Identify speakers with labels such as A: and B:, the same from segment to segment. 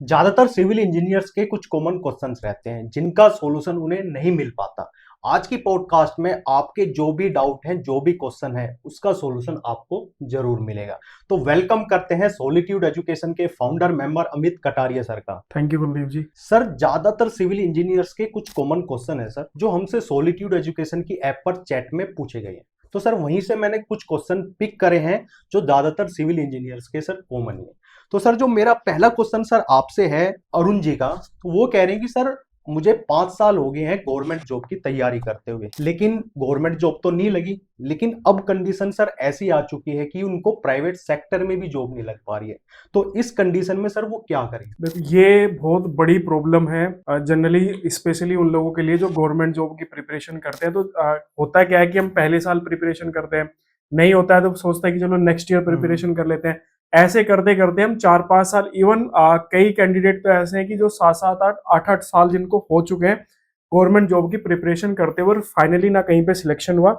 A: ज्यादातर civil engineers के कुछ कॉमन क्वेश्चंस रहते हैं जिनका सॉल्यूशन उन्हें नहीं मिल पाता। आज की पॉडकास्ट में आपके जो भी डाउट हैं, जो भी क्वेश्चन है, उसका सॉल्यूशन आपको जरूर मिलेगा। तो वेलकम करते हैं सॉलिट्यूड एजुकेशन के founder member Amit Kataria sir का।
B: Thank you Kuldeep ji.
A: Sir, ज्यादातर सिविल इंजीनियर्स के कुछ कॉमन क्वेश्चन है सर, जो हमसे सॉलिट्यूड एजुकेशन की ऐप पर चैट में पूछे गए हैं। तो सर, वहीं से मैंने कुछ क्वेश्चन पिक करे हैं जो ज्यादातर सिविल इंजीनियर्स के सर कॉमन है। तो सर, जो मेरा पहला क्वेश्चन सर आपसे है, अरुण जी का, तो वो कह रहे हैं कि सर, मुझे 5 साल हो गए हैं गवर्नमेंट जॉब की तैयारी करते हुए, लेकिन गवर्नमेंट जॉब तो नहीं लगी। लेकिन अब कंडीशन सर ऐसी आ चुकी है कि उनको प्राइवेट सेक्टर में भी जॉब नहीं लग पा रही है। तो इस कंडीशन में सर वो क्या करें?
B: देखो, ये बहुत बड़ी प्रॉब्लम है जनरली, स्पेशली उन लोगों के लिए जो गवर्नमेंट जॉब की प्रिपरेशन करते हैं। तो होता क्या है कि हम पहले साल प्रिपरेशन करते हैं, नहीं होता है तो सोचते हैं कि चलो नेक्स्ट ईयर प्रिपरेशन कर लेते हैं। ऐसे करते करते हम 4-5 साल, इवन कई कैंडिडेट तो ऐसे हैं कि जो 7-7, 8-8 साल जिनको हो चुके हैं गवर्नमेंट जॉब की प्रिपरेशन करते हुए, और फाइनली ना कहीं पे सिलेक्शन हुआ,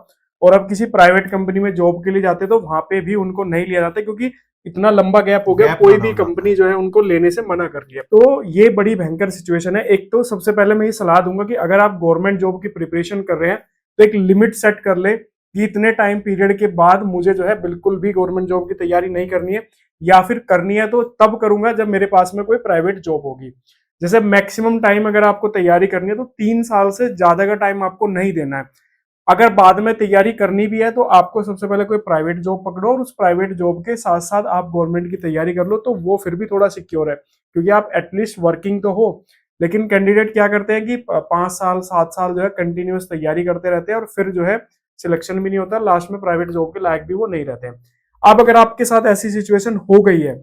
B: और अब किसी प्राइवेट कंपनी में जॉब के लिए जाते तो वहां पे भी उनको नहीं लिया जाता, क्योंकि इतना लंबा गैप हो गया,
A: गैप
B: कोई
A: ज्यादा
B: भी
A: हो जाता
B: कंपनी
A: है।
B: जो है उनको लेने से मना कर दिया। तो ये बड़ी भयंकर सिचुएशन है। एक तो सबसे पहले मैं ये सलाह दूंगा कि अगर आप गवर्नमेंट जॉब की प्रिपरेशन कर रहे हैं तो एक लिमिट सेट कर ले कि इतने टाइम पीरियड के बाद मुझे जो है बिल्कुल भी गवर्नमेंट जॉब की तैयारी नहीं करनी है, या फिर करनी है तो तब करूंगा जब मेरे पास में कोई प्राइवेट जॉब होगी। जैसे मैक्सिमम टाइम अगर आपको तैयारी करनी है तो 3 साल से ज्यादा का टाइम आपको नहीं देना है। अगर बाद में तैयारी करनी भी है तो आपको सबसे पहले कोई प्राइवेट जॉब पकड़ो, और उस प्राइवेट जॉब के साथ साथ आप गवर्नमेंट की तैयारी कर लो, तो वो फिर भी थोड़ा सिक्योर है, क्योंकि आप एटलीस्ट वर्किंग तो हो। लेकिन कैंडिडेट क्या करते हैं कि 5 साल 7 साल जो है कंटिन्यूस तैयारी करते रहते हैं, और फिर जो है सिलेक्शन भी नहीं होता, लास्ट में प्राइवेट जॉब के लायक भी वो नहीं रहते हैं। अब अगर आपके साथ ऐसी सिचुएशन हो गई है,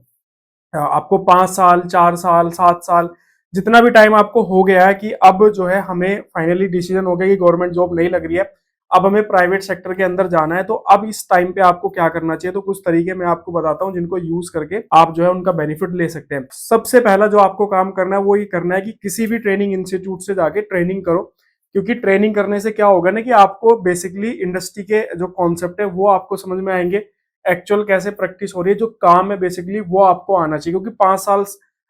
B: आपको 5 साल 4 साल 7 साल जितना भी टाइम आपको हो गया है कि अब जो है हमें फाइनली डिसीजन हो गया कि गवर्नमेंट जॉब नहीं लग रही है, अब हमें प्राइवेट सेक्टर के अंदर जाना है, तो अब इस टाइम पे आपको क्या करना चाहिए। तो कुछ तरीके मैं आपको बताता हूं जिनको यूज करके आप जो है उनका बेनिफिट ले सकते हैं। सबसे पहला जो आपको काम करना है वो ये करना है कि किसी भी ट्रेनिंग इंस्टीट्यूट से जाके ट्रेनिंग करो, क्योंकि ट्रेनिंग करने से क्या होगा ना कि आपको बेसिकली इंडस्ट्री के जो कॉन्सेप्ट है वो आपको समझ में आएंगे, एक्चुअल कैसे प्रैक्टिस हो रही है, जो काम है बेसिकली वो आपको आना चाहिए। क्योंकि 5 साल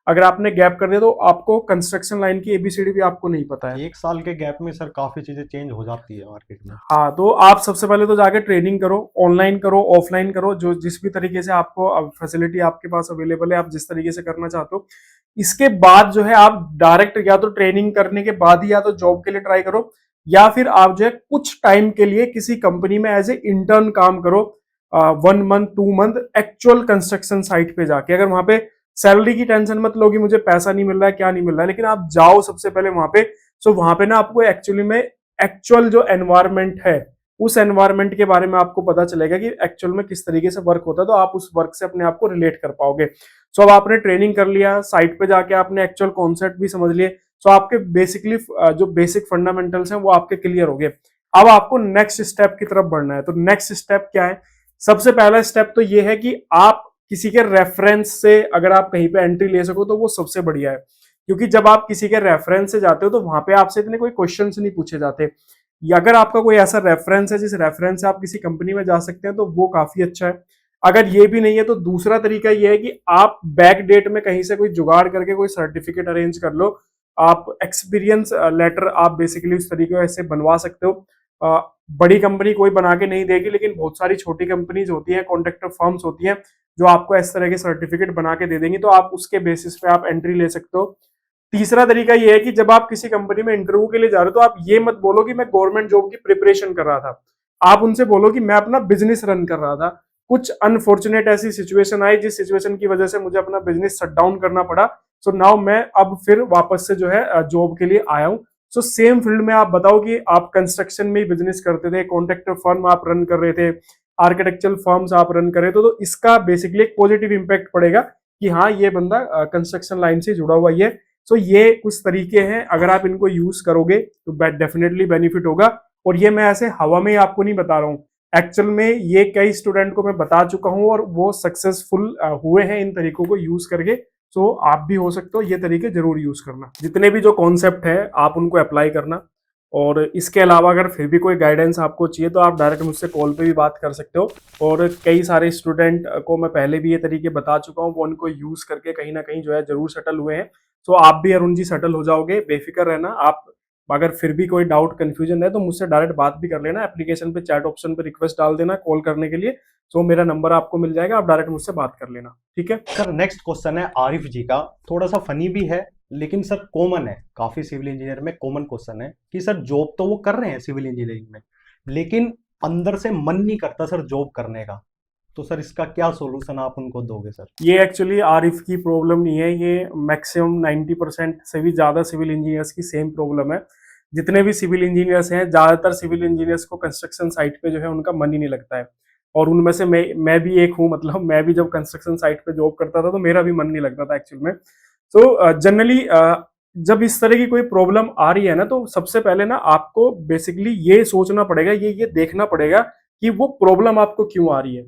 B: अगर आपने गैप कर दिया तो आपको कंस्ट्रक्शन लाइन की एबीसीडी भी आपको नहीं पता है।
A: 1 साल के गैप में सर काफी चीजें चेंज हो जाती है मार्केट में।
B: हाँ, तो आप सबसे पहले तो जाके ट्रेनिंग करो, ऑनलाइन करो, ऑफलाइन करो, जो जिस भी तरीके से आपको फैसिलिटी आपके पास अवेलेबल है, आप जिस तरीके से करना चाहते हो। इसके बाद जो है आप डायरेक्ट या तो ट्रेनिंग करने के बाद ही या तो जॉब के लिए ट्राई करो, या फिर आप जो है कुछ टाइम के लिए किसी कंपनी में एज ए इंटर्न काम करो, 1 month 2 month actual construction site पे जाके। अगर वहां पे सैलरी की टेंशन मत लो कि मुझे पैसा नहीं मिल रहा है, क्या नहीं मिल रहा है, लेकिन आप जाओ सबसे पहले वहां पे। सो वहां पे ना आपको एक्चुअली में एक्चुअल जो एनवायरमेंट है उस एनवायरमेंट के बारे में आपको पता चलेगा कि एक्चुअल में किस तरीके से वर्क होता है, तो आप उस वर्क से अपने आप को रिलेट कर पाओगे। सो अब आपने ट्रेनिंग कर लिया, साइट पे जाके आपने एक्चुअल कॉन्सेप्ट भी समझ लिए, सो आपके बेसिकली जो बेसिक फंडामेंटल्स हैं वो आपके क्लियर हो गए। अब आपको नेक्स्ट स्टेप की तरफ बढ़ना है। तो नेक्स्ट स्टेप क्या है? सबसे पहला स्टेप तो ये है कि आप किसी के रेफरेंस से अगर आप कहीं पे एंट्री ले सको तो वो सबसे बढ़िया है, क्योंकि जब आप किसी के रेफरेंस से जाते हो तो वहां पे आपसे इतने कोई क्वेश्चन नहीं पूछे जाते। या अगर आपका कोई ऐसा रेफरेंस है जिस रेफरेंस से आप किसी कंपनी में जा सकते हैं तो वो काफी अच्छा है। अगर ये भी नहीं है तो दूसरा तरीका ये है कि आप बैक डेट में कहीं से कोई जुगाड़ करके कोई सर्टिफिकेट अरेंज कर लो। आप एक्सपीरियंस लेटर आप बेसिकली उस तरीके से बनवा सकते हो। बड़ी कंपनी कोई बना के नहीं देगी, लेकिन बहुत सारी छोटी कंपनीज होती हैं, कॉन्ट्रैक्टर फर्म्स होती हैं, जो आपको इस तरह के सर्टिफिकेट बना के दे देंगी, तो आप उसके बेसिस पे आप एंट्री ले सकते हो। तीसरा तरीका ये है कि जब आप किसी कंपनी में इंटरव्यू के लिए जा रहे हो तो आप ये मत बोलो कि मैं गवर्नमेंट जॉब की प्रिपरेशन कर रहा था। आप उनसे बोलो कि मैं अपना बिजनेस रन कर रहा था, कुछ अनफॉर्चुनेट ऐसी सिचुएशन आई जिस सिचुएशन की वजह से मुझे अपना बिजनेस शट डाउन करना पड़ा। सो नाउ मैं अब फिर वापस से जो है जॉब के लिए आया हूँ। सो सेम फील्ड में आप बताओ कि आप कंस्ट्रक्शन में ही बिजनेस करते थे, कॉन्ट्रैक्टर फर्म आप रन कर रहे थे, आर्किटेक्चरल फर्म्स आप रन कर रहे थे, तो इसका बेसिकली एक पॉजिटिव इंपैक्ट पड़ेगा कि हाँ, ये बंदा कंस्ट्रक्शन लाइन से जुड़ा हुआ ही है। सो ये कुछ तरीके हैं, अगर आप इनको यूज करोगे तो डेफिनेटली बेनिफिट होगा। और ये मैं ऐसे हवा में आपको नहीं बता रहा हूँ, एक्चुअल में ये कई स्टूडेंट को मैं बता चुका हूँ और वो सक्सेसफुल हुए हैं इन तरीकों को यूज करके। सो आप भी हो सकते हो, ये तरीके जरूर यूज करना। जितने भी जो कॉन्सेप्ट है आप उनको अप्लाई करना। और इसके अलावा अगर फिर भी कोई गाइडेंस आपको चाहिए तो आप डायरेक्ट मुझसे कॉल पे भी बात कर सकते हो। और कई सारे स्टूडेंट को मैं पहले भी ये तरीके बता चुका हूँ, वो उनको यूज करके कहीं ना कहीं जो है जरूर सेटल हुए हैं। तो आप भी अरुण जी सेटल हो जाओगे, बेफिक्र रहना आप। अगर फिर भी कोई डाउट कंफ्यूजन है तो मुझसे डायरेक्ट बात भी कर लेना, एप्लीकेशन पे चैट ऑप्शन पे रिक्वेस्ट डाल देना कॉल करने के लिए। तो मेरा नंबर आपको मिल जाएगा, आप डायरेक्ट मुझसे बात कर लेना, ठीक है।
A: सर नेक्स्ट क्वेश्चन है आरिफ जी का, थोड़ा सा फनी भी है लेकिन सर कॉमन है, काफी सिविल इंजीनियर में कॉमन क्वेश्चन है कि सर जॉब तो वो कर रहे हैं सिविल इंजीनियरिंग में, लेकिन अंदर से मन नहीं करता सर जॉब करने का, तो सर इसका क्या सॉल्यूशन आप उनको दोगे सर?
B: ये एक्चुअली आरिफ की प्रॉब्लम नहीं है, ये मैक्सिमम 90% से भी ज़्यादा सिविल इंजीनियर्स की सेम प्रॉब्लम है। जितने भी सिविल इंजीनियर्स हैं, ज़्यादातर सिविल इंजीनियर्स को कंस्ट्रक्शन साइट पे जो है उनका मन ही नहीं लगता है। और उनमें से मैं भी एक हूँ, मतलब मैं भी जब कंस्ट्रक्शन साइट पे जॉब करता था तो मेरा भी मन नहीं लगता था एक्चुअल में। तो जनरली जब इस तरह की कोई प्रॉब्लम आ रही है ना, तो सबसे पहले ना आपको बेसिकली ये सोचना पड़ेगा, ये देखना पड़ेगा कि वो प्रॉब्लम आपको क्यों आ रही है,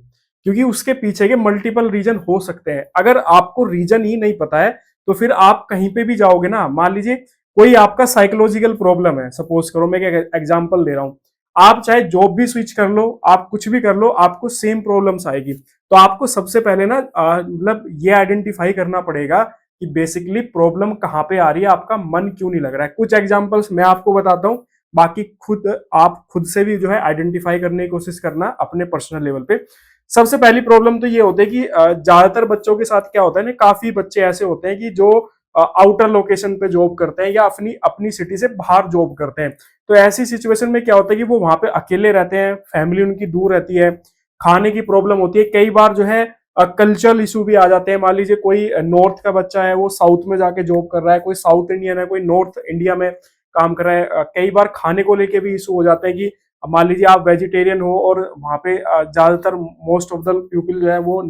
B: क्योंकि उसके पीछे के मल्टीपल रीजन हो सकते हैं। अगर आपको रीजन ही नहीं पता है तो फिर आप कहीं पे भी जाओगे ना, मान लीजिए कोई आपका साइकोलॉजिकल प्रॉब्लम है, सपोज करो मैं एक एग्जांपल दे रहा हूं, आप चाहे जॉब भी स्विच कर लो, आप कुछ भी कर लो, आपको सेम प्रॉब्लम्स आएगी। तो आपको सबसे पहले ना मतलब ये आइडेंटिफाई करना पड़ेगा कि बेसिकली प्रॉब्लम कहाँ पे आ रही है, आपका मन क्यों नहीं लग रहा है। कुछ एग्जांपल्स मैं आपको बताता हूँ, बाकी आप खुद से भी जो है आइडेंटिफाई करने की कोशिश करना अपने पर्सनल लेवल पे। सबसे पहली प्रॉब्लम तो ये होती है कि ज्यादातर बच्चों के साथ क्या होता है ना, काफी बच्चे ऐसे होते हैं कि जो आउटर लोकेशन पे जॉब करते हैं या अपनी अपनी सिटी से बाहर जॉब करते हैं। तो ऐसी सिचुएशन में क्या होता है कि वो वहां पे अकेले रहते हैं, फैमिली उनकी दूर रहती है, खाने की प्रॉब्लम होती है, कई बार जो है कल्चरल इशू भी आ जाते हैं। मान लीजिए कोई नॉर्थ का बच्चा है, वो साउथ में जाके जॉब कर रहा है, कोई साउथ इंडियन है, कोई नॉर्थ इंडिया में काम कर रहा है। कई बार खाने को लेके भी इशू हो जाते हैं कि अब मान लीजिए आप वेजिटेरियन हो और वहां पे ज्यादातर मोस्ट ऑफ द पीपल जो है वो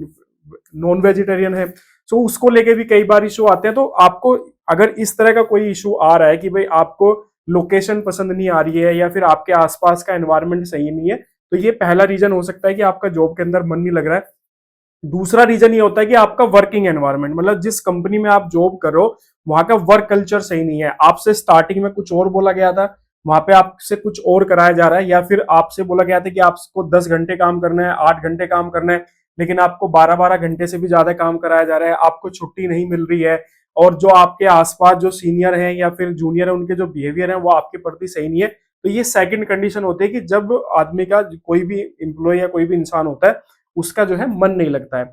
B: नॉन वेजिटेरियन है, तो उसको लेके भी कई बार इशू आते हैं। तो आपको अगर इस तरह का कोई इशू आ रहा है कि भाई आपको लोकेशन पसंद नहीं आ रही है या फिर आपके आसपास का एनवायरनमेंट सही नहीं है, तो ये पहला रीजन हो सकता है कि आपका जॉब के अंदर मन नहीं लग रहा है। दूसरा रीजन ये होता है कि आपका वर्किंग एनवायरनमेंट, मतलब जिस कंपनी में आप जॉब कर रहे हो वहां का वर्क कल्चर सही नहीं है। आपसे स्टार्टिंग में कुछ और बोला गया था, वहां पे आपसे कुछ और कराया जा रहा है, या फिर आपसे बोला गया था कि आपको 10 घंटे काम करना है, 8 घंटे काम करना है, लेकिन आपको 12-12 घंटे से भी ज्यादा काम कराया जा रहा है, आपको छुट्टी नहीं मिल रही है। और जो आपके आसपास जो सीनियर हैं या फिर जूनियर है, उनके जो बिहेवियर है वो आपके प्रति सही नहीं है। तो ये सेकंड कंडीशन होती है कि जब आदमी का कोई भी एम्प्लॉय या कोई भी इंसान होता है उसका जो है मन नहीं लगता है।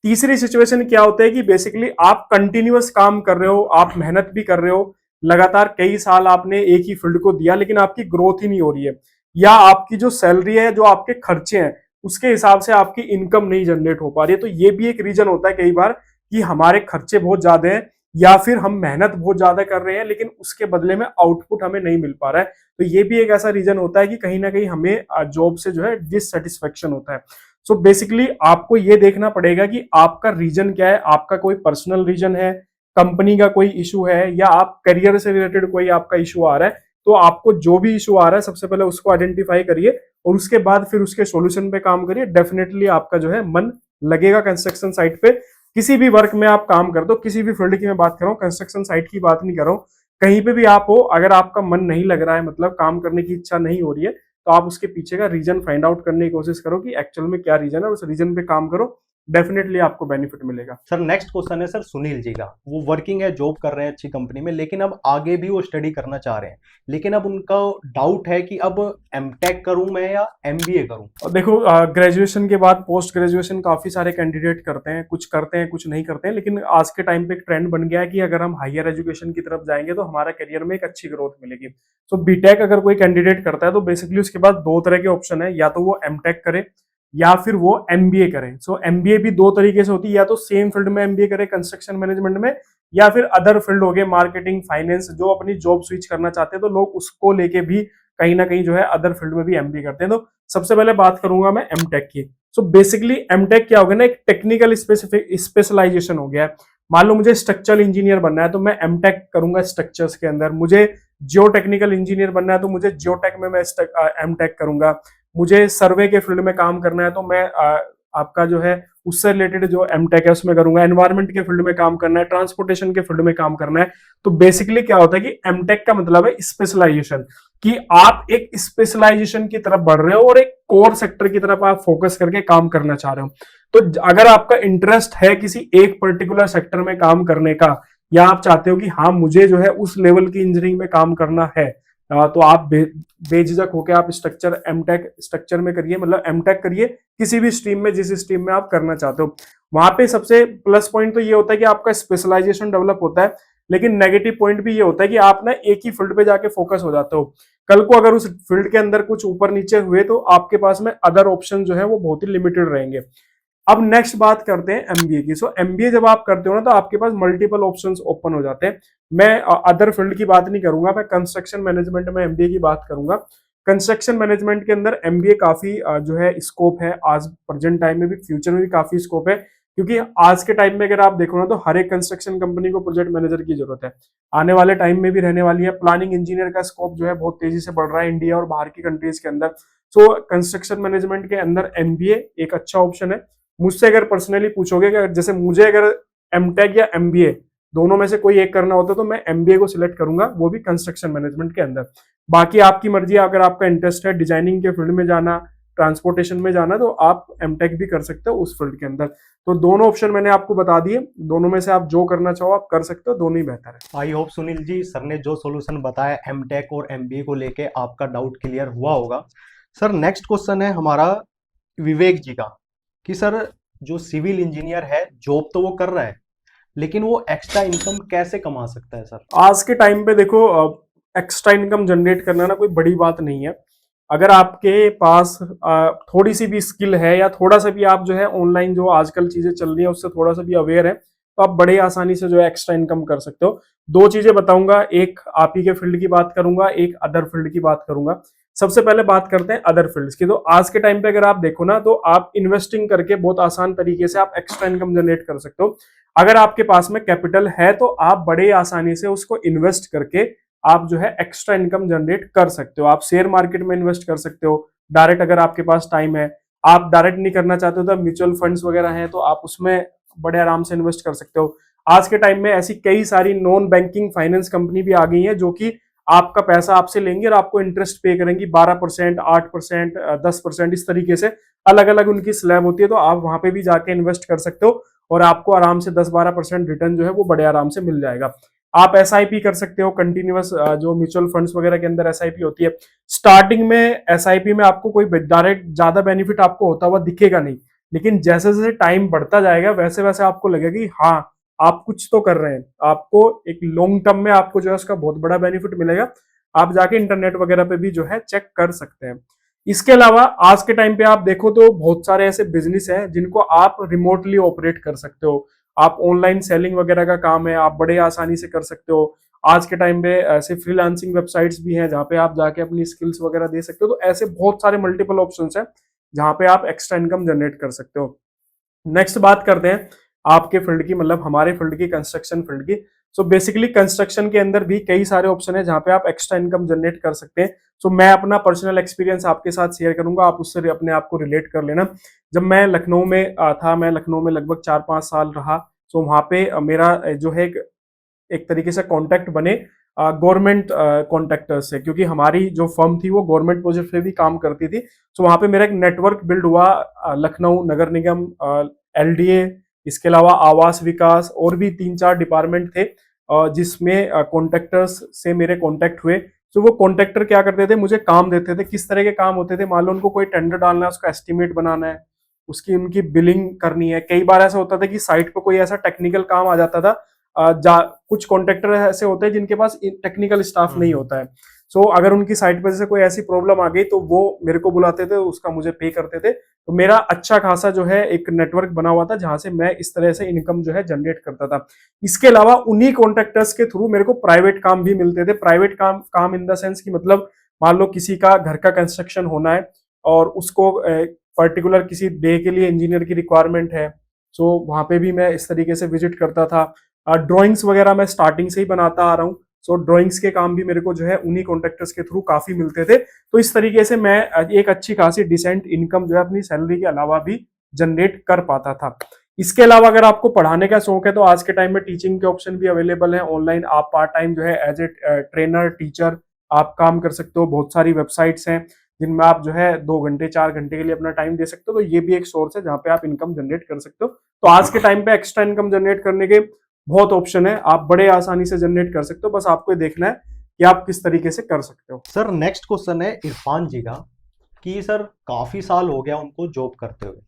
B: तीसरी सिचुएशन क्या होता है कि बेसिकली आप कंटिन्यूअस काम कर रहे हो, आप मेहनत भी कर रहे हो, लगातार कई साल आपने एक ही फील्ड को दिया, लेकिन आपकी ग्रोथ ही नहीं हो रही है, या आपकी जो सैलरी है, जो आपके खर्चे हैं, उसके हिसाब से आपकी इनकम नहीं जनरेट हो पा रही है। तो ये भी एक रीजन होता है कई बार कि हमारे खर्चे बहुत ज्यादा हैं, या फिर हम मेहनत बहुत ज्यादा कर रहे हैं लेकिन उसके बदले में आउटपुट हमें नहीं मिल पा रहा है। तो ये भी एक ऐसा रीजन होता है कि कहीं ना कहीं हमें जॉब से जो है डिससेटिस्फेक्शन होता है। सो बेसिकली आपको ये देखना पड़ेगा कि आपका रीजन क्या है, आपका कोई पर्सनल रीजन है, कंपनी का कोई इशू है, या आप करियर से रिलेटेड कोई आपका इशू आ रहा है। तो आपको जो भी इशू आ रहा है सबसे पहले उसको आइडेंटिफाई करिए और उसके बाद फिर उसके सॉल्यूशन पे काम करिए। डेफिनेटली आपका जो है मन लगेगा कंस्ट्रक्शन साइट पे। किसी भी वर्क में आप काम कर दो, किसी भी फील्ड की मैं बात कर रहा हूँ, कंस्ट्रक्शन साइट की बात नहीं कर रहा हूँ, कहीं पे भी आप हो, अगर आपका मन नहीं लग रहा है, मतलब काम करने की इच्छा नहीं हो रही है, तो आप उसके पीछे का रीजन फाइंड आउट करने की कोशिश करो कि एक्चुअल में क्या रीजन है, उस रीजन पे काम करो, डेफिनेटली आपको बेनिफिट मिलेगा।
A: सर नेक्स्ट क्वेश्चन है सर सुनील जी का, वो वर्किंग है, जॉब कर रहे हैं अच्छी कंपनी में, लेकिन अब आगे भी वो स्टडी करना चाह रहे हैं, लेकिन अब उनका डाउट है कि अब एमटेक करूं मैं या एमबीए करूं।
B: और देखो ग्रेजुएशन के बाद पोस्ट ग्रेजुएशन काफी सारे कैंडिडेट करते हैं, कुछ नहीं करते हैं, लेकिन आज के टाइम पे एक ट्रेंड बन गया है कि अगर हम हायर एजुकेशन की तरफ जाएंगे तो हमारा करियर में एक अच्छी ग्रोथ मिलेगी। सो बीटेक अगर कोई कैंडिडेट करता है तो बेसिकली उसके पास दो तरह के ऑप्शन है, या तो वो एमटेक करे या फिर वो एमबीए करे। सो एमबीए भी दो तरीके से होती है, या तो सेम फील्ड में एमबीए करे कंस्ट्रक्शन मैनेजमेंट में, या फिर अदर फील्ड हो गए मार्केटिंग फाइनेंस, जो अपनी जॉब स्विच करना चाहते हैं तो लोग उसको लेके भी कहीं ना कहीं जो है अदर फील्ड में भी एमबीए करते हैं। तो सबसे पहले बात करूंगा मैं एमटेक की। सो बेसिकली एमटेक क्या हो गया ना, एक टेक्निकल स्पेसिफिक स्पेशलाइजेशन हो गया है। मान लो मुझे स्ट्रक्चरल इंजीनियर बनना है तो मैं एमटेक करूंगा स्ट्रक्चर्स के अंदर, मुझे जियो टेक्निकल इंजीनियर बनना है तो मुझे जियोटेक में मैं एमटेक करूंगा, मुझे सर्वे के फील्ड में काम करना है तो मैं आपका जो है उससे रिलेटेड जो एमटेक है उसमें करूंगा, एनवायरमेंट के फील्ड में काम करना है, ट्रांसपोर्टेशन के फील्ड में काम करना है। तो बेसिकली क्या होता है कि एमटेक का मतलब है स्पेशलाइजेशन, कि आप एक स्पेशलाइजेशन की तरफ बढ़ रहे हो और एक कोर सेक्टर की तरफ आप फोकस करके काम करना चाह रहे हो। तो अगर आपका इंटरेस्ट है किसी एक पर्टिकुलर सेक्टर में काम करने का, या आप चाहते हो कि हाँ मुझे जो है उस लेवल की इंजीनियरिंग में काम करना है, तो आप बेझिझक होकर आप स्ट्रक्चर एमटेक स्ट्रक्चर में करिए, मतलब एमटेक करिए किसी भी स्ट्रीम में, जिस स्ट्रीम में आप करना चाहते हो। वहां पे सबसे प्लस पॉइंट तो ये होता है कि आपका स्पेशलाइजेशन डेवलप होता है, लेकिन नेगेटिव पॉइंट भी ये होता है कि आप ना एक ही फील्ड पे जाके फोकस हो जाते हो। कल को अगर उस फील्ड के अंदर कुछ ऊपर नीचे हुए तो आपके पास में अदर ऑप्शन जो है वो बहुत ही लिमिटेड रहेंगे। अब नेक्स्ट बात करते हैं एमबीए की। सो एमबीए जब आप करते हो ना तो आपके पास मल्टीपल ऑप्शंस ओपन हो जाते हैं। मैं अदर फील्ड की बात नहीं करूंगा, मैं कंस्ट्रक्शन मैनेजमेंट में एमबीए की बात करूंगा। कंस्ट्रक्शन मैनेजमेंट के अंदर एमबीए काफी जो है स्कोप है, आज प्रेजेंट टाइम में भी, फ्यूचर में भी काफी स्कोप है। क्योंकि आज के टाइम में अगर आप देखो ना तो हर एक कंस्ट्रक्शन कंपनी को प्रोजेक्ट मैनेजर की जरूरत है, आने वाले टाइम में भी रहने वाली है। प्लानिंग इंजीनियर का स्कोप जो है बहुत तेजी से बढ़ रहा है इंडिया और बाहर की कंट्रीज के अंदर। सो कंस्ट्रक्शन मैनेजमेंट के अंदर एमबीए एक अच्छा ऑप्शन है। मुझसे अगर पर्सनली पूछोगे कि जैसे मुझे अगर एमटेक या एमबीए दोनों में से कोई एक करना होता तो मैं एमबीए को सिलेक्ट करूंगा, वो भी कंस्ट्रक्शन मैनेजमेंट के अंदर। बाकी आपकी मर्जी है, अगर आपका इंटरेस्ट है डिजाइनिंग के फील्ड में जाना, ट्रांसपोर्टेशन में जाना, तो आप एमटेक भी कर सकते हो उस फील्ड के अंदर। तो दोनों ऑप्शन मैंने आपको बता दिए, दोनों में से आप जो करना चाहो आप कर सकते हो, दोनों ही बेहतर है।
A: I hope Sunil ji sir ने जो सॉल्यूशन बताया एमटेक और एमबीए को लेके आपका डाउट क्लियर हुआ होगा। सर नेक्स्ट क्वेश्चन है हमारा विवेक जी का, कि सर जो सिविल इंजीनियर है जॉब तो वो कर रहा है, लेकिन वो एक्स्ट्रा इनकम कैसे कमा सकता है सर?
B: आज के टाइम पे देखो, एक्स्ट्रा इनकम जनरेट करना ना कोई बड़ी बात नहीं है। अगर आपके पास थोड़ी सी भी स्किल है, या थोड़ा सा भी आप जो है ऑनलाइन जो आजकल चीजें चल रही है उससे थोड़ा सा भी अवेयर है, तो आप बड़े आसानी से जो है एक्स्ट्रा इनकम कर सकते हो। दो चीजें बताऊंगा, एक आप ही के फील्ड की बात करूंगा, एक अदर फील्ड की बात करूंगा। सबसे पहले बात करते हैं अदर फील्ड्स की। तो आज के टाइम पे अगर आप देखो ना तो आप इन्वेस्टिंग करके बहुत आसान तरीके से आप एक्स्ट्रा इनकम जनरेट कर सकते हो। अगर आपके पास में कैपिटल है तो आप बड़े आसानी से उसको इन्वेस्ट करके आप जो है एक्स्ट्रा इनकम जनरेट कर सकते हो। आप शेयर मार्केट में इन्वेस्ट कर सकते हो डायरेक्ट, अगर आपके पास टाइम है। आप डायरेक्ट नहीं करना चाहते हो तो म्यूचुअल फंड्स वगैरह हैं तो आप उसमें बड़े आराम से इन्वेस्ट कर सकते हो। आज के टाइम में ऐसी कई सारी नॉन बैंकिंग फाइनेंस कंपनी भी आ गई है जो कि आपका पैसा आपसे लेंगे और आपको इंटरेस्ट पे करेंगी 12%, 8%, 10%, इस तरीके से अलग अलग उनकी स्लैब होती है। तो आप वहां पे भी जाके इन्वेस्ट कर सकते हो और आपको आराम से 10-12% रिटर्न जो है वो बड़े आराम से मिल जाएगा। आप एसआईपी कर सकते हो कंटिन्यूअस, जो म्यूचुअल फंड्स वगैरह के अंदर एसआईपी होती है। स्टार्टिंग में एसआईपी में आपको कोई डायरेक्ट ज्यादा बेनिफिट आपको होता हुआ दिखेगा नहीं, लेकिन जैसे जैसे टाइम बढ़ता जाएगा वैसे वैसे आपको लगेगा कि हाँ आप कुछ तो कर रहे हैं। आपको एक लॉन्ग टर्म में आपको जो है उसका बहुत बड़ा बेनिफिट मिलेगा। आप जाके इंटरनेट वगैरह पे भी जो है चेक कर सकते हैं। इसके अलावा आज के टाइम पे आप देखो तो बहुत सारे ऐसे बिजनेस हैं जिनको आप रिमोटली ऑपरेट कर सकते हो। आप ऑनलाइन सेलिंग वगैरह का काम है, आप बड़े आसानी से कर सकते हो। आज के टाइम पे ऐसे फ्रीलांसिंग वेबसाइट्स भी हैं जहाँ पे आप जाके अपनी स्किल्स वगैरह दे सकते हो। तो ऐसे बहुत सारे मल्टीपल ऑप्शंस हैं जहाँ पे आप एक्स्ट्रा इनकम जनरेट कर सकते हो। नेक्स्ट बात करते हैं आपके फील्ड की, मतलब हमारे फील्ड की, कंस्ट्रक्शन फील्ड की। सो बेसिकली कंस्ट्रक्शन के अंदर भी कई सारे ऑप्शन है जहाँ पे आप एक्स्ट्रा इनकम जनरेट कर सकते हैं। सो मैं अपना पर्सनल एक्सपीरियंस आपके साथ शेयर करूंगा, आप उससे अपने आप को रिलेट कर लेना। जब मैं लखनऊ में था, मैं लखनऊ में लगभग 4-5 साल रहा। सो वहाँ पे मेरा जो है एक तरीके से कॉन्टेक्ट बने गवर्नमेंट कॉन्ट्रैक्टर से, क्योंकि हमारी जो फर्म थी वो गवर्नमेंट प्रोजेक्ट पे भी काम करती थी। सो वहाँ पे मेरा एक नेटवर्क बिल्ड हुआ, लखनऊ नगर निगम, एलडीए, इसके अलावा आवास विकास और भी 3-4 डिपार्टमेंट थे जिसमें कॉन्ट्रैक्टर्स से मेरे कॉन्टेक्ट हुए। तो वो कॉन्ट्रैक्टर क्या करते थे, मुझे काम देते थे। किस तरह के काम होते थे, मान लो उनको कोई टेंडर डालना है, उसका एस्टिमेट बनाना है, उसकी उनकी बिलिंग करनी है। कई बार ऐसा होता था कि साइट पर कोई ऐसा टेक्निकल काम आ जाता था, कुछ कॉन्ट्रैक्टर ऐसे होते हैं जिनके पास टेक्निकल स्टाफ नहीं होता है। सो अगर उनकी साइट पर जैसे कोई ऐसी प्रॉब्लम आ गई तो वो मेरे को बुलाते थे, उसका मुझे पे करते थे। तो मेरा अच्छा खासा जो है एक नेटवर्क बना हुआ था जहां से मैं इस तरह से इनकम जो है जनरेट करता था। इसके अलावा उन्हीं कॉन्ट्रैक्टर्स के थ्रू मेरे को प्राइवेट काम भी मिलते थे। प्राइवेट काम इन द सेंस की मतलब मान लो किसी का घर का कंस्ट्रक्शन होना है और उसको पर्टिकुलर किसी डे के लिए इंजीनियर की रिक्वायरमेंट है। सो वहां पे भी मैं इस तरीके से विजिट करता था। ड्राइंग्स वगैरह मैं स्टार्टिंग से ही बनाता आ रहा हूँ। सो ड्राइंग्स के काम भी मेरे को जो है उन्हीं कॉन्ट्रैक्टर्स के थ्रू काफी मिलते थे। तो इस तरीके से मैं एक अच्छी खासी डिसेंट इनकम जो है अपनी सैलरी के अलावा भी जनरेट कर पाता था। इसके अलावा अगर आपको पढ़ाने का शौक है तो आज के टाइम में टीचिंग के ऑप्शन भी अवेलेबल है ऑनलाइन। आप पार्ट टाइम जो है एज ए ट्रेनर टीचर आप काम कर सकते हो। बहुत सारी वेबसाइट्स हैं जिनमें आप जो है 2 घंटे 4 घंटे के लिए अपना टाइम दे सकते हो, तो ये भी एक सोर्स है जहाँ पे आप इनकम जनरेट कर सकते हो। तो आज के टाइम पे एक्स्ट्रा इनकम जनरेट करने के बहुत ऑप्शन है, आप बड़े आसानी से जनरेट कर सकते हो, बस आपको ये देखना है कि आप किस तरीके से कर सकते हो।
A: सर नेक्स्ट क्वेश्चन है इरफान जी का कि सर काफी साल हो गया उनको जॉब करते हुए,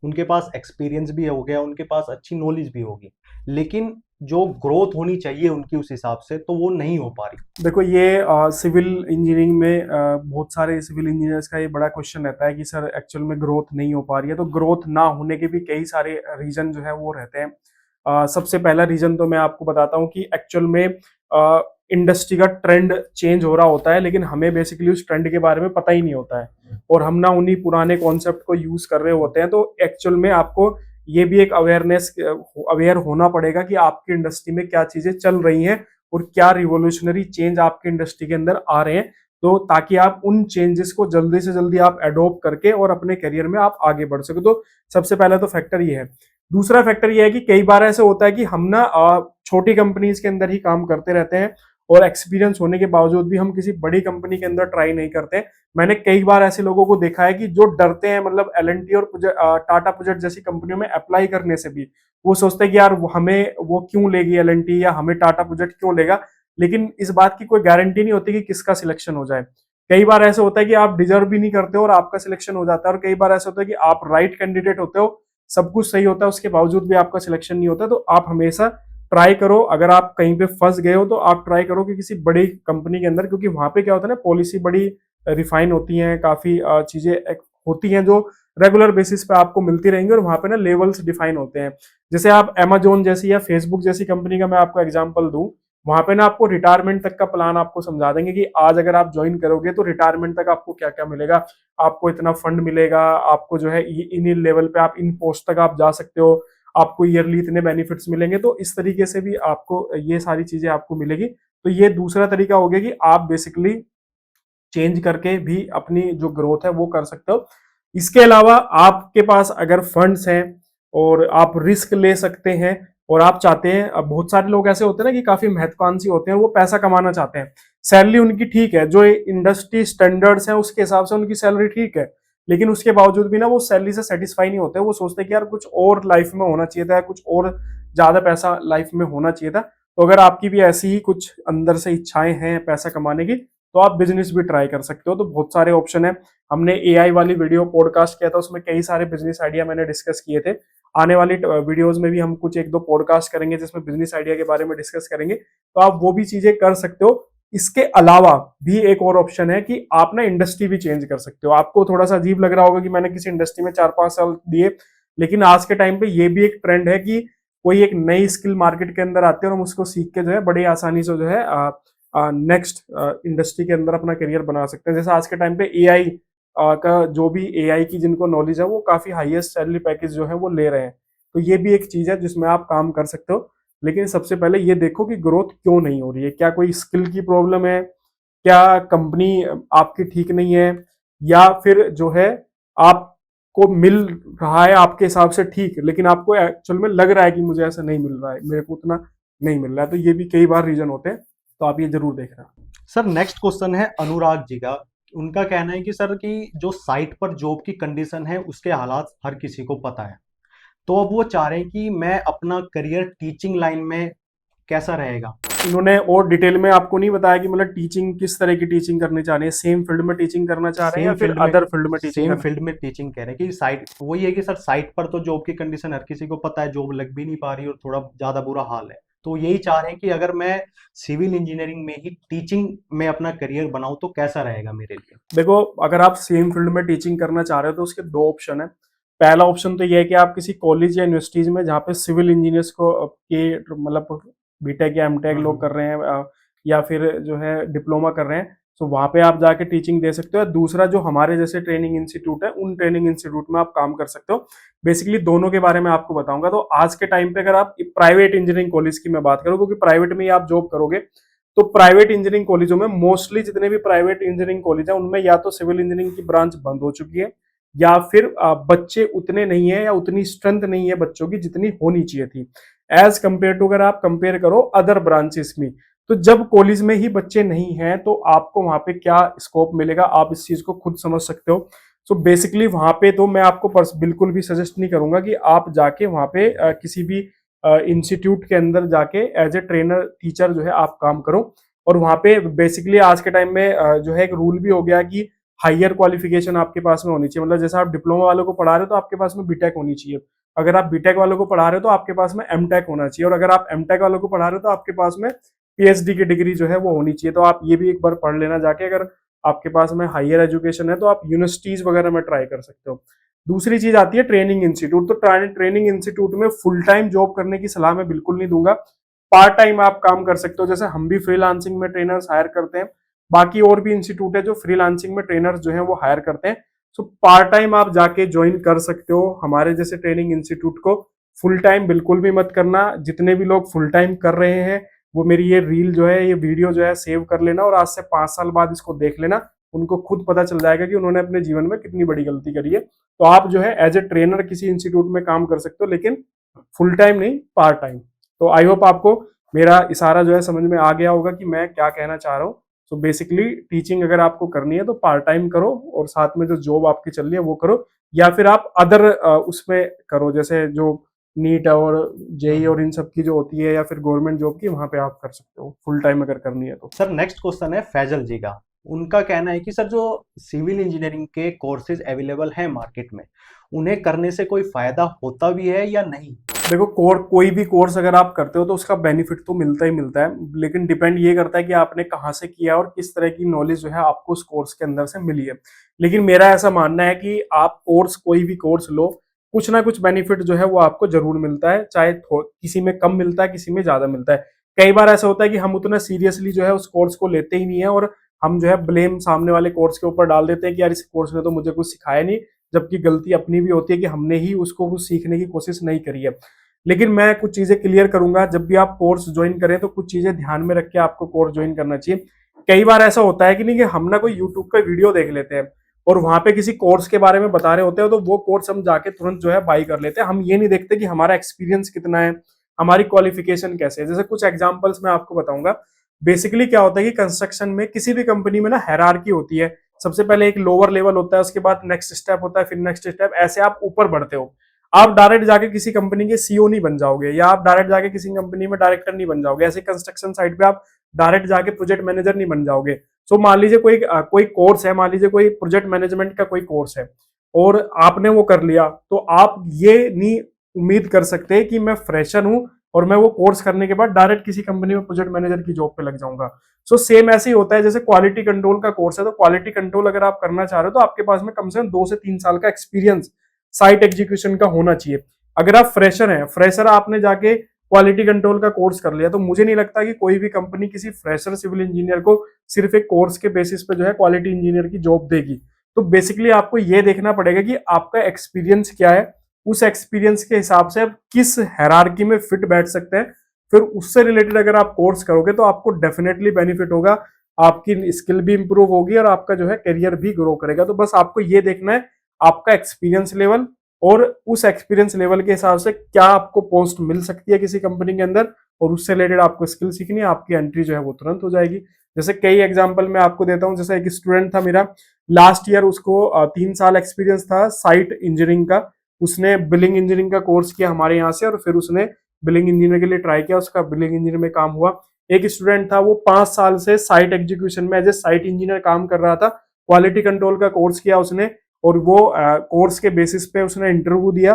A: उनके पास एक्सपीरियंस भी हो गया, उनके पास अच्छी नॉलेज भी होगी, लेकिन जो ग्रोथ होनी चाहिए उनकी उस हिसाब से तो वो नहीं हो पा रही।
B: देखो ये सिविल इंजीनियरिंग में बहुत सारे सिविल इंजीनियर्स का ये बड़ा क्वेश्चन रहता है कि सर एक्चुअल में ग्रोथ नहीं हो पा रही है। तो ग्रोथ ना होने के भी कई सारे रीजन जो है वो रहते हैं। सबसे पहला रीजन तो मैं आपको बताता हूँ कि एक्चुअल में इंडस्ट्री का ट्रेंड चेंज हो रहा होता है, लेकिन हमें बेसिकली उस ट्रेंड के बारे में पता ही नहीं होता है और हम ना उन्हीं पुराने कॉन्सेप्ट को यूज कर रहे होते हैं। तो एक्चुअल में आपको ये भी एक अवेयर होना पड़ेगा कि आपकी इंडस्ट्री में क्या चीजें चल रही हैं और क्या रिवोल्यूशनरी चेंज आपकी इंडस्ट्री के अंदर आ रहे हैं, तो ताकि आप उन चेंजेस को जल्दी से जल्दी आप अडॉप्ट करके और अपने करियर में आप आगे बढ़ सको। तो सबसे पहला तो फैक्टर ये है। दूसरा फैक्टर ये है कि कई बार ऐसे होता है कि हम ना छोटी कंपनीज के अंदर ही काम करते रहते हैं और एक्सपीरियंस होने के बावजूद भी हम किसी बड़ी कंपनी के अंदर ट्राई नहीं करते। मैंने कई बार ऐसे लोगों को देखा है कि जो डरते हैं, मतलब एल&टी और टाटा प्रोजेक्ट जैसी कंपनियों में अप्लाई करने से भी, वो सोचते हैं कि यार हमें वो क्यों लेगी एल&टी या हमें टाटा प्रोजेक्ट क्यों लेगा, लेकिन इस बात की कोई गारंटी नहीं होती कि किसका सिलेक्शन हो जाए। कई बार ऐसे होता है कि आप डिजर्व भी नहीं करते हो और आपका सिलेक्शन हो जाता है, और कई बार ऐसा होता है कि आप राइट कैंडिडेट होते हो, सब कुछ सही होता है, उसके बावजूद भी आपका सिलेक्शन नहीं होता। तो आप हमेशा ट्राई करो, अगर आप कहीं पे फंस गए हो तो आप ट्राई करो कि किसी बड़ी कंपनी के अंदर, क्योंकि वहां पे क्या होता है ना, पॉलिसी बड़ी रिफाइन होती है, काफी चीजें होती हैं जो रेगुलर बेसिस पे आपको मिलती रहेंगी, और वहां पे ना लेवल्स डिफाइन होते हैं। जैसे आप अमेजोन जैसी या फेसबुक जैसी कंपनी का मैं आपको एग्जांपल दूं, वहां पे ना आपको रिटायरमेंट तक का प्लान आपको समझा देंगे कि आज अगर आप ज्वाइन करोगे तो रिटायरमेंट तक आपको क्या क्या मिलेगा, आपको इतना फंड मिलेगा, आपको जो है इन लेवल पे आप इन पोस्ट तक आप जा सकते हो, आपको ईयरली इतने बेनिफिट्स मिलेंगे। तो इस तरीके से भी आपको ये सारी चीजें आपको मिलेगी। तो ये दूसरा तरीका हो गया कि आप बेसिकली चेंज करके भी अपनी जो ग्रोथ है वो कर सकते हो। इसके अलावा आपके पास अगर फंड्स हैं और आप रिस्क ले सकते हैं और आप चाहते हैं, अब बहुत सारे लोग ऐसे होते हैं ना कि काफी महत्वाकांक्षी होते हैं, वो पैसा कमाना चाहते हैं, सैलरी उनकी ठीक है, जो इंडस्ट्री स्टैंडर्ड्स हैं उसके हिसाब से उनकी सैलरी ठीक है, लेकिन उसके बावजूद भी ना वो सैलरी से सेटिस्फाई नहीं होते। वो सोचते हैं कि यार कुछ और लाइफ में होना चाहिए था, कुछ और ज्यादा पैसा लाइफ में होना चाहिए था। तो अगर आपकी भी ऐसी ही कुछ अंदर से इच्छाएं हैं पैसा कमाने की, तो आप बिजनेस भी ट्राई कर सकते हो। तो बहुत सारे ऑप्शन है। हमने एआई वाली वीडियो पॉडकास्ट किया था, उसमें कई सारे बिजनेस आइडिया मैंने डिस्कस किए थे। आने वाली वीडियोस में भी हम कुछ 1-2 पॉडकास्ट करेंगे जिसमें बिजनेस आइडिया के बारे में डिस्कस करेंगे, तो आप वो भी चीजें कर सकते हो। इसके अलावा भी एक और ऑप्शन है कि आप ना इंडस्ट्री भी चेंज कर सकते हो। आपको थोड़ा सा अजीब लग रहा होगा कि मैंने किसी इंडस्ट्री में 4-5 साल दिए, लेकिन आज के टाइम पे ये भी एक ट्रेंड है कि कोई एक नई स्किल मार्केट के अंदर आती है और हम उसको सीख के जो है बड़ी आसानी से जो है नेक्स्ट इंडस्ट्री के अंदर अपना करियर बना सकते हैं। जैसे आज के टाइम पे एआई का जो भी एआई की जिनको नॉलेज है वो काफी हाईएस्ट सैलरी पैकेज जो है वो ले रहे हैं। तो ये भी एक चीज है जिसमें आप काम कर सकते हो, लेकिन सबसे पहले ये देखो कि ग्रोथ क्यों नहीं हो रही है। क्या कोई स्किल की प्रॉब्लम है, क्या कंपनी आपकी ठीक नहीं है, या फिर जो है आपको मिल रहा है आपके हिसाब से ठीक, लेकिन आपको एक्चुअल में लग रहा है कि मुझे ऐसा नहीं मिल रहा है, मेरे को उतना नहीं मिल रहा है। तो ये भी कई बार रीजन होते हैं, तो आप ये जरूर देख रहे हैं।
A: सर नेक्स्ट क्वेश्चन है अनुराग जी का। उनका कहना है कि सर कि जो साइट पर जॉब की कंडीशन है उसके हालात हर किसी को पता है, तो अब वो चाह रहे हैं कि मैं अपना करियर टीचिंग लाइन में कैसा रहेगा।
B: इन्होंने और डिटेल में आपको नहीं बताया कि मतलब टीचिंग किस तरह की टीचिंग करनी चाह रहे हैं, सेम फील्ड में टीचिंग करना चाह रहे हैं या फिर अदर फील्ड में टीचिंग?
A: सेम फील्ड में टीचिंग कह रहे हैं कि साइट वही है कि सर साइट पर तो जॉब की कंडीशन हर किसी को पता है, जॉब लग भी नहीं पा रही और थोड़ा ज्यादा बुरा हाल है, तो यही चाह रहे हैं कि अगर मैं सिविल इंजीनियरिंग में ही टीचिंग में अपना करियर बनाऊं तो कैसा रहेगा मेरे लिए।
B: देखो, अगर आप सेम फील्ड में टीचिंग करना चाह रहे हो तो उसके 2 ऑप्शन है। पहला ऑप्शन तो यह है कि आप किसी कॉलेज या यूनिवर्सिटीज में जहाँ पे सिविल इंजीनियर्स को के मतलब बीटेक या एमटेक लोग कर रहे हैं, या फिर जो है डिप्लोमा कर रहे हैं, तो वहाँ पे आप जाके टीचिंग दे सकते हो। दूसरा जो हमारे जैसे ट्रेनिंग इंस्टीट्यूट है, उन ट्रेनिंग इंस्टीट्यूट में आप काम कर सकते हो। बेसिकली दोनों के बारे में आपको बताऊंगा। तो आज के टाइम पे अगर आप प्राइवेट इंजीनियरिंग कॉलेज की मैं बात करूँ, क्योंकि प्राइवेट में ही आप जॉब करोगे, तो प्राइवेट इंजीनियरिंग कॉलेजों में मोस्टली जितने भी प्राइवेट इंजीनियरिंग कॉलेज है उनमें या तो सिविल इंजीनियरिंग की ब्रांच बंद हो चुकी है, या फिर बच्चे उतने नहीं है या उतनी स्ट्रेंथ नहीं है बच्चों की जितनी होनी चाहिए थी, एज कंपेयर टू अगर आप कंपेयर करो अदर ब्रांचेस में। तो जब कॉलेज में ही बच्चे नहीं हैं तो आपको वहां पे क्या स्कोप मिलेगा, आप इस चीज को खुद समझ सकते हो। सो बेसिकली वहां पे तो मैं आपको बिल्कुल भी सजेस्ट नहीं करूंगा कि आप जाके वहां पे किसी भी इंस्टीट्यूट के अंदर जाके एज ए ट्रेनर टीचर जो है आप काम करो। और वहां पे बेसिकली आज के टाइम में जो है एक रूल भी हो गया कि हायर क्वालिफिकेशन आपके पास में होनी चाहिए। मतलब जैसे आप डिप्लोमा वालों को पढ़ा रहे हो तो आपके पास में बीटेक होनी चाहिए, अगर आप बीटेक वालों को पढ़ा रहे हो तो आपके पास में एमटेक होना चाहिए, और अगर आप एमटेक वालों को पढ़ा रहे हो तो आपके पास में पीएचडी की डिग्री जो है वो होनी चाहिए। तो आप ये भी एक बार पढ़ लेना जाके, अगर आपके पास में हायर एजुकेशन है तो आप यूनिवर्सिटीज वगैरह में ट्राई कर सकते हो। दूसरी चीज आती है ट्रेनिंग इंस्टीट्यूट। तो ट्रेनिंग इंस्टीट्यूट में फुल टाइम जॉब करने की सलाह मैं बिल्कुल नहीं दूंगा, पार्ट टाइम आप काम कर सकते हो। जैसे हम भी फ्रीलांसिंग में ट्रेनर्स हायर करते हैं, बाकी और भी इंस्टीट्यूट है जो फ्रीलांसिंग में ट्रेनर्स जो है वो हायर करते हैं। सो पार्ट टाइम आप जाके ज्वाइन कर सकते हो हमारे जैसे ट्रेनिंग इंस्टीट्यूट को। फुल टाइम बिल्कुल भी मत करना। जितने भी लोग फुल टाइम कर रहे हैं वो मेरी ये रील जो है, ये वीडियो जो है सेव कर लेना, और आज से 5 साल बाद इसको देख लेना, उनको खुद पता चल जाएगा कि उन्होंने अपने जीवन में कितनी बड़ी गलती करी है। तो आप जो है एज ए ट्रेनर किसी इंस्टीट्यूट में काम कर सकते हो, लेकिन फुल टाइम नहीं, पार्ट टाइम। तो आई होप आपको मेरा इशारा जो है समझ में आ गया होगा कि मैं क्या कहना चाह रहा हूँ। सो बेसिकली टीचिंग अगर आपको करनी है तो पार्ट टाइम करो, और साथ में जो जॉब आपकी चल रही है वो करो, या फिर आप अदर उसमें करो, जैसे जो नीट और जेई और इन सब की जो होती है, या फिर गवर्नमेंट जॉब की, वहां पे आप कर सकते हो फुल टाइम अगर करनी है तो।
A: सर नेक्स्ट क्वेश्चन है फैजल जी का। उनका कहना है कि सर जो सिविल इंजीनियरिंग के कोर्सेज अवेलेबल हैं मार्केट में, उन्हें करने से कोई फायदा होता भी है या नहीं?
B: देखो कोई भी कोर्स अगर आप करते हो तो उसका बेनिफिट तो मिलता ही मिलता है, लेकिन डिपेंड ये करता है कि आपने कहाँ से किया और किस तरह की नॉलेज जो है आपको उस कोर्स के अंदर से मिली है। लेकिन मेरा ऐसा मानना है कि आप कोई भी कोर्स लो, कुछ ना कुछ बेनिफिट जो है वो आपको जरूर मिलता है, चाहे किसी में कम मिलता है, किसी में ज्यादा मिलता है। कई बार ऐसा होता है कि हम उतना सीरियसली जो है उस कोर्स को लेते ही नहीं है, और हम जो है ब्लेम सामने वाले कोर्स के ऊपर डाल देते हैं कि यार इस कोर्स ने तो मुझे कुछ सिखाया नहीं, जबकि गलती अपनी भी होती है कि हमने ही उसको कुछ सीखने की कोशिश नहीं करी है। लेकिन मैं कुछ चीजें क्लियर करूंगा, जब भी आप कोर्स ज्वाइन करें तो कुछ चीजें ध्यान में रख के आपको कोर्स ज्वाइन करना चाहिए। कई बार ऐसा होता है कि नहीं, कि हम ना कोई यूट्यूब का वीडियो देख लेते हैं और वहां पे किसी कोर्स के बारे में बता रहे होते हैं, तो वो कोर्स हम जाके तुरंत जो है बाई कर लेते हैं। हम ये नहीं देखते कि हमारा एक्सपीरियंस कितना है, हमारी क्वालिफिकेशन कैसे है। जैसे कुछ एग्जांपल्स मैं आपको बताऊंगा। बेसिकली क्या होता है कि कंस्ट्रक्शन में किसी भी कंपनी में ना हायरार्की होती है। सबसे पहले एक लोअर लेवल होता है, उसके बाद नेक्स्ट स्टेप होता है, फिर नेक्स्ट स्टेप, ऐसे आप ऊपर बढ़ते हो। आप डायरेक्ट जाके किसी कंपनी के सीईओ नहीं बन जाओगे, या आप डायरेक्ट जाके किसी कंपनी में डायरेक्टर नहीं बन जाओगे। ऐसे कंस्ट्रक्शन साइट पे आप डायरेक्ट जाके प्रोजेक्ट मैनेजर नहीं बन जाओगे। सो मान लीजिए कोई कोर्स है, मान लीजिए कोई प्रोजेक्ट मैनेजमेंट का कोई कोर्स है और आपने वो कर लिया, तो आप ये नहीं उम्मीद कर सकते कि मैं फ्रेशर हूं और मैं वो कोर्स करने के बाद डायरेक्ट किसी कंपनी में प्रोजेक्ट मैनेजर की जॉब पे लग जाऊंगा। सो सेम ऐसे ही होता है। जैसे क्वालिटी कंट्रोल का कोर्स है, तो क्वालिटी कंट्रोल अगर आप करना चाह रहे हो तो आपके पास में कम से कम 2 से 3 साल का एक्सपीरियंस साइट एग्जीक्यूशन का होना चाहिए। अगर आप फ्रेशर हैं, फ्रेशर आपने जाके क्वालिटी कंट्रोल का कोर्स कर लिया, तो मुझे नहीं लगता कि कोई भी कंपनी किसी फ्रेशर सिविल इंजीनियर को सिर्फ एक कोर्स के बेसिस पे जो है क्वालिटी इंजीनियर की जॉब देगी। तो बेसिकली आपको ये देखना पड़ेगा कि आपका एक्सपीरियंस क्या है, उस एक्सपीरियंस के हिसाब से आप किस हायरार्की में फिट बैठ सकते हैं। फिर उससे रिलेटेड अगर आप कोर्स करोगे तो आपको डेफिनेटली बेनिफिट होगा, आपकी स्किल भी इंप्रूव होगी और आपका जो है करियर भी ग्रो करेगा। तो बस आपको ये देखना है आपका एक्सपीरियंस लेवल, और उस एक्सपीरियंस लेवल के हिसाब से क्या आपको पोस्ट मिल सकती है किसी कंपनी के अंदर, और उससे रिलेटेड आपको स्किल सीखनी है, आपकी एंट्री जो है वो तुरंत हो जाएगी। जैसे कई एग्जांपल मैं आपको देता हूं। जैसे एक स्टूडेंट था मेरा, लास्ट ईयर उसको 3 साल एक्सपीरियंस था साइट इंजीनियरिंग का। उसने बिलिंग इंजीनियरिंग का कोर्स किया हमारे यहाँ से, और फिर उसने बिलिंग इंजीनियर के लिए ट्राई किया, उसका बिलिंग इंजीनियर में काम हुआ। एक स्टूडेंट था, वो 5 साल से साइट एग्जीक्यूशन में एज ए साइट इंजीनियर काम कर रहा था। क्वालिटी कंट्रोल का कोर्स किया उसने, और वो कोर्स के बेसिस पे उसने इंटरव्यू दिया,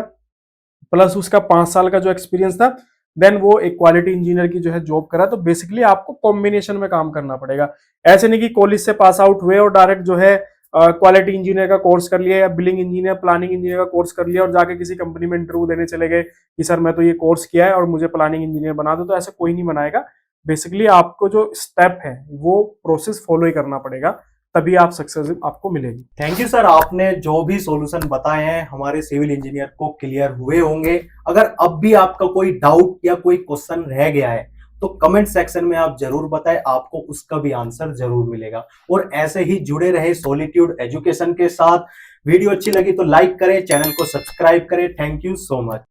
B: प्लस उसका 5 साल का जो एक्सपीरियंस था, देन वो एक क्वालिटी इंजीनियर की जो है जॉब करा। तो बेसिकली आपको कॉम्बिनेशन में काम करना पड़ेगा। ऐसे नहीं कि कॉलेज से पास आउट हुए और डायरेक्ट जो है क्वालिटी इंजीनियर का कोर्स कर लिया, या बिलिंग इंजीनियर, प्लानिंग इंजीनियर का कोर्स कर लिया और जाके किसी कंपनी में इंटरव्यू देने चले गए कि सर मैं तो ये कोर्स किया है और मुझे प्लानिंग इंजीनियर बना दो। तो ऐसा कोई नहीं बनाएगा। बेसिकली आपको जो स्टेप है वो प्रोसेस फॉलो ही करना पड़ेगा, तभी आप सक्सेस आपको मिलेगी।
A: थैंक यू सर, आपने जो भी सॉल्यूशन बताए हैं हमारे सिविल इंजीनियर को क्लियर हुए होंगे। अगर अब भी आपका कोई डाउट या कोई क्वेश्चन रह गया है तो कमेंट सेक्शन में आप जरूर बताएं, आपको उसका भी आंसर जरूर मिलेगा। और ऐसे ही जुड़े रहे सॉलिट्यूड एजुकेशन के साथ। वीडियो अच्छी लगी तो लाइक करें, चैनल को सब्सक्राइब करें। Thank you so much.